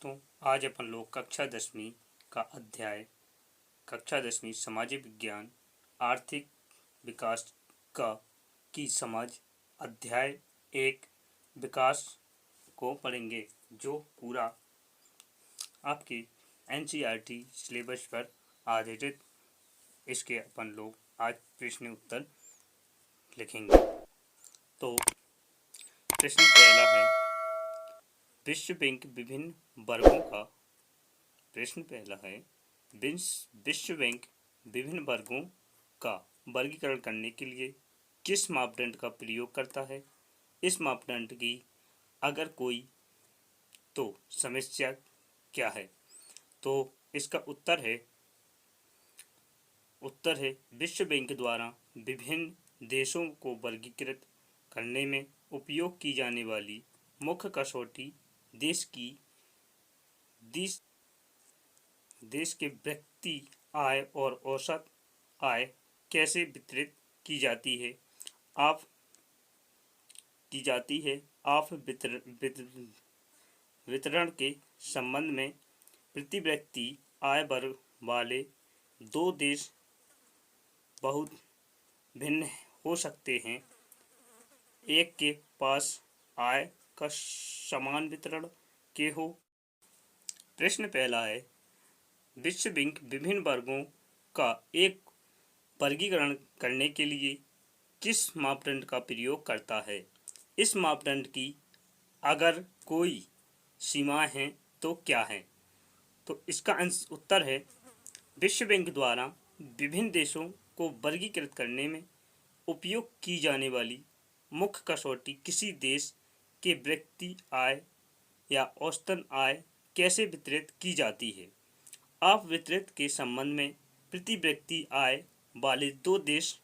दोस्तों, आज अपन लोग कक्षा 10वीं का अध्याय कक्षा 10वीं सामाजिक विज्ञान आर्थिक विकास का की समझ अध्याय 1 विकास को पढ़ेंगे, जो पूरा आपकी NCERT सिलेबस पर आधारित। इसके अपन लोग आज प्रश्न उत्तर लिखेंगे। तो प्रश्न पहला है, विश्व बैंक विभिन्न वर्गों का विश्व बैंक विभिन्न वर्गों का वर्गीकरण करने के लिए किस मापदंड का प्रयोग करता है? इस मापदंड की अगर कोई तो समस्या क्या है? तो इसका उत्तर है विश्व बैंक द्वारा विभिन्न देशों को वर्गीकृत करने में उपयोग की जाने वाली मुख्य कसौटी देश के व्यक्ति आय और औसत आय कैसे वितरित की जाती है। आप वितरण के संबंध में प्रति व्यक्ति आय वर्ग वाले दो देश बहुत भिन्न हो सकते हैं। एक के पास आय का समान वितरण के हो। प्रश्न पहला है, विश्व बैंक विभिन्न वर्गों का एक वर्गीकरण करने के लिए किस मापदंड का प्रयोग करता है? इस मापदंड की अगर कोई सीमाएं हैं तो क्या है? तो इसका उत्तर है, विश्व बैंक द्वारा विभिन्न देशों को वर्गीकृत करने में उपयोग की जाने वाली मुख्य कसौटी किसी देश के व्यक्ति आय या औसतन आय कैसे वितरित की जाती है। आप वितरित के संबंध में प्रति व्यक्ति आय वाले दो देश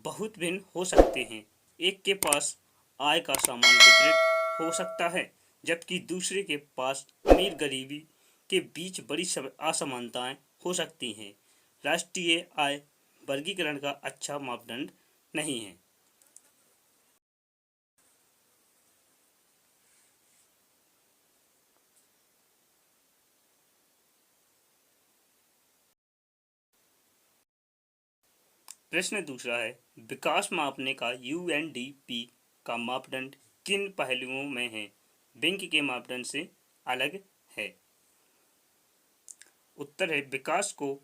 बहुत भिन्न हो सकते हैं। एक के पास आय का समान वितरित हो सकता है, जबकि दूसरे के पास अमीर गरीबी के बीच बड़ी असमानताएं हो सकती हैं। राष्ट्रीय आय वर्गीकरण का अच्छा मापदंड नहीं है। प्रश्न दूसरा है, विकास मापने का UNDP का मापदंड किन पहलुओं में है? बैंक के मापदंड से अलग है। उत्तर है, विकास को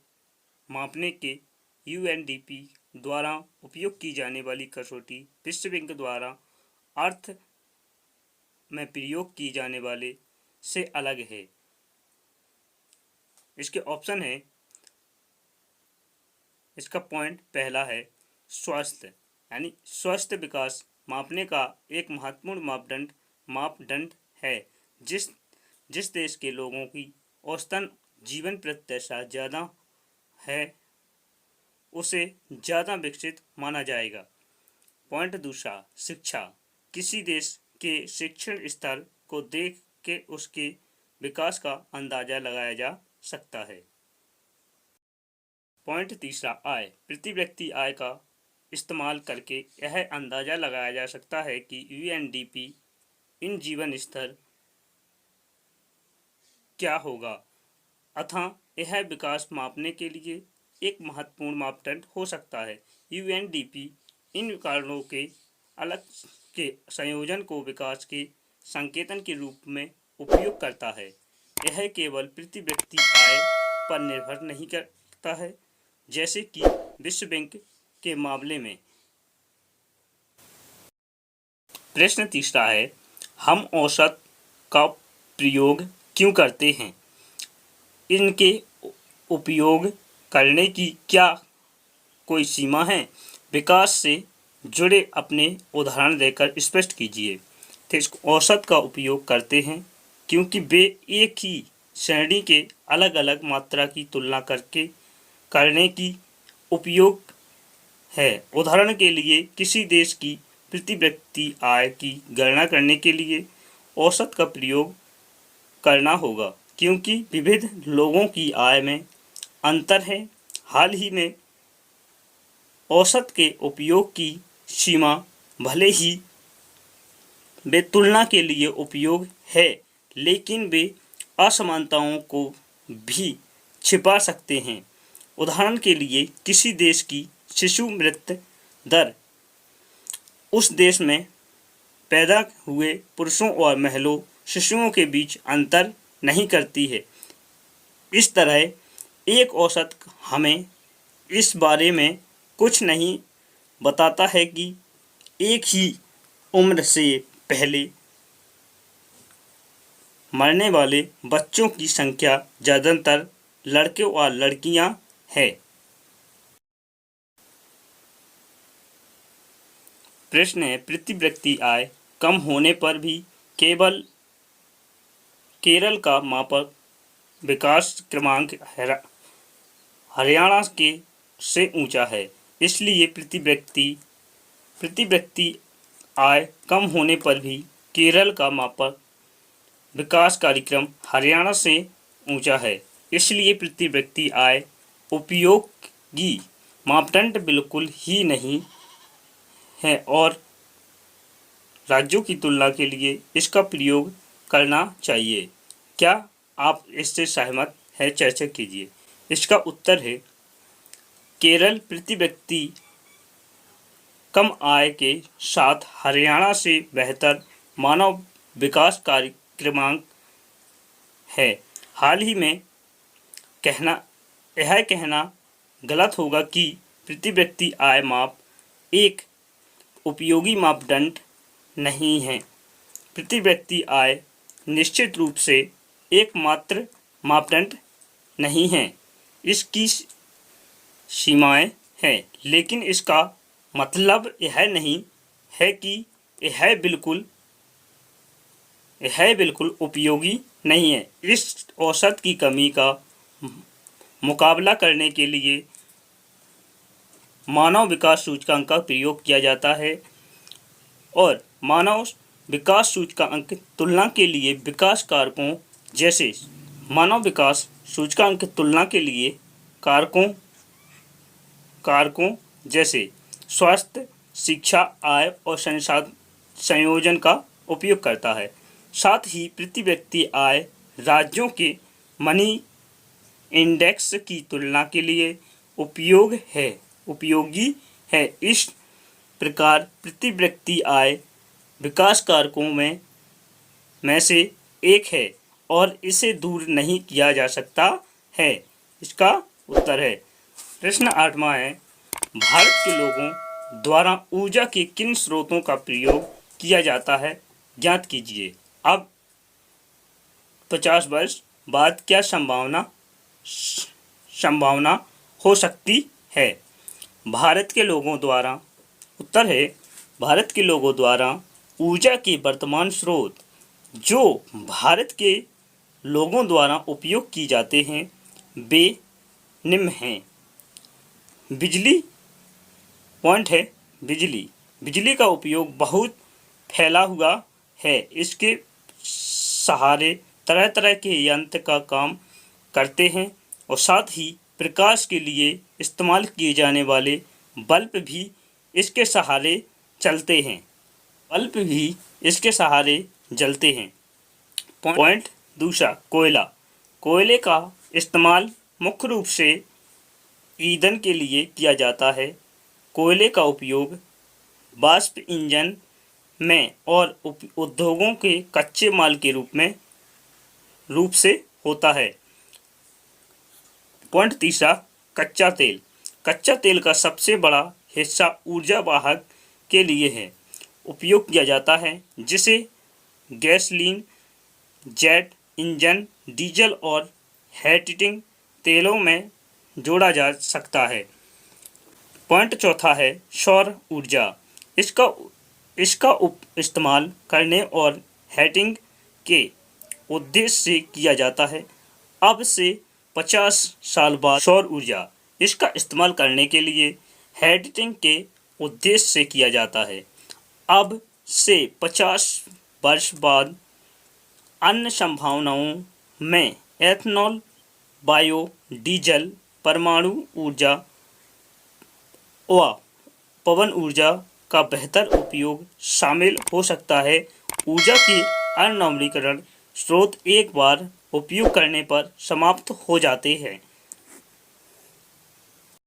मापने के UNDP द्वारा उपयोग की जाने वाली कसौटी विश्व बैंक द्वारा अर्थ में प्रयोग की जाने वाले से अलग है। इसके ऑप्शन है, इसका पॉइंट पहला है स्वास्थ्य, यानी स्वस्थ विकास मापने का एक महत्वपूर्ण मापदंड है। जिस देश के लोगों की औसतन जीवन प्रत्याशा ज़्यादा है उसे ज़्यादा विकसित माना जाएगा। पॉइंट दूसरा, शिक्षा, किसी देश के शिक्षण स्तर को देख के उसके विकास का अंदाजा लगाया जा सकता है। पॉइंट तीसरा, आय, प्रति व्यक्ति आय का इस्तेमाल करके यह अंदाजा लगाया जा सकता है कि UNDP इन जीवन स्तर क्या होगा, अतः यह विकास मापने के लिए एक महत्वपूर्ण मापदंड हो सकता है। UNDP इन कारणों के अलग के संयोजन को विकास के संकेतन के रूप में उपयोग करता है। यह केवल प्रति व्यक्ति आय पर निर्भर नहीं करता है, जैसे कि विश्व बैंक के मामले में। प्रश्न तीसरा है, हम औसत का प्रयोग क्यों करते हैं? इनके उपयोग करने की क्या कोई सीमा है? विकास से जुड़े अपने उदाहरण देकर स्पष्ट कीजिए। तो इस औसत का उपयोग करते हैं क्योंकि वे एक ही श्रेणी के अलग अलग मात्रा की तुलना करने की उपयोग है। उदाहरण के लिए, किसी देश की प्रति व्यक्ति आय की गणना करने के लिए औसत का प्रयोग करना होगा, क्योंकि विविध लोगों की आय में अंतर है। हाल ही में औसत के उपयोग की सीमा भले ही वे तुलना के लिए उपयोग है, लेकिन वे असमानताओं को भी छिपा सकते हैं। उदाहरण के लिए किसी देश की शिशु मृत्यु दर उस देश में पैदा हुए पुरुषों और महिलाओं शिशुओं के बीच अंतर नहीं करती है। इस तरह एक औसत हमें इस बारे में कुछ नहीं बताता है कि एक ही उम्र से पहले मरने वाले बच्चों की संख्या ज़्यादातर लड़के और लड़कियां है। प्रश्न है, प्रति आय कम होने पर भी केरल का मापक विकास क्रमांक हरियाणा के से ऊंचा है, इसलिए प्रति व्यक्ति आय कम होने पर भी केरल का मापक विकास कार्यक्रम हरियाणा से ऊंचा है, इसलिए प्रति व्यक्ति आय उपयोगी मापदंड बिल्कुल ही नहीं है और राज्यों की तुलना के लिए इसका प्रयोग करना चाहिए। क्या आप इससे सहमत हैं? चर्चा कीजिए। इसका उत्तर है केरल प्रति व्यक्ति कम आय के साथ हरियाणा से बेहतर मानव विकास क्रमांक है। हाल ही में यह कहना गलत होगा कि प्रति व्यक्ति आय माप एक उपयोगी मापदंड नहीं है। प्रति व्यक्ति आय निश्चित रूप से एकमात्र मापदंड नहीं है, इसकी सीमाएं हैं, लेकिन इसका मतलब यह नहीं है कि यह बिल्कुल उपयोगी नहीं है। इस औसत की कमी का मुकाबला करने के लिए मानव विकास सूचकांक का प्रयोग किया जाता है और मानव विकास सूचकांक तुलना के लिए विकास कारकों जैसे मानव विकास सूचकांक तुलना के लिए कारकों जैसे स्वास्थ्य, शिक्षा, आय और संयोजन का उपयोग करता है। साथ ही प्रति व्यक्ति आय राज्यों के मनी इंडेक्स की तुलना के लिए उपयोगी है। इस प्रकार प्रति व्यक्ति आय विकास कारकों में से एक है और इसे दूर नहीं किया जा सकता है। इसका उत्तर है। प्रश्न 8वां है, भारत के लोगों द्वारा ऊर्जा के किन स्रोतों का प्रयोग किया जाता है? ज्ञात कीजिए। अब 50 वर्ष बाद क्या संभावना हो सकती है? भारत के लोगों द्वारा उत्तर है, भारत के लोगों द्वारा ऊर्जा के वर्तमान स्रोत जो भारत के लोगों द्वारा उपयोग की जाते हैं वे निम्न हैं। बिजली पॉइंट है, बिजली का उपयोग बहुत फैला हुआ है। इसके सहारे तरह तरह के यंत्र का काम करते हैं और साथ ही प्रकाश के लिए इस्तेमाल किए जाने वाले बल्ब भी इसके सहारे चलते हैं। पॉइंट दूसरा, कोयले का इस्तेमाल मुख्य रूप से ईंधन के लिए किया जाता है। कोयले का उपयोग वाष्प इंजन में और उद्योगों के कच्चे माल के रूप से होता है। पॉइंट तीसरा, कच्चा तेल का सबसे बड़ा हिस्सा ऊर्जा वाहक के लिए है उपयोग किया जाता है, जिसे गैसोलीन, जेट इंजन, डीजल और हीटिंग तेलों में जोड़ा जा सकता है। पॉइंट चौथा है सौर ऊर्जा। इसका इस्तेमाल करने और हीटिंग के उद्देश्य से किया जाता है। अब से 50 साल बाद सौर ऊर्जा इसका इस्तेमाल करने के लिए हीटिंग के उद्देश्य से किया जाता है। अब से 50 वर्ष बाद अन्य संभावनाओं में एथेनॉल, बायोडीजल, परमाणु ऊर्जा व पवन ऊर्जा का बेहतर उपयोग शामिल हो सकता है। ऊर्जा की अनवीकरणीय स्रोत एक बार उपयोग करने पर समाप्त हो जाते हैं।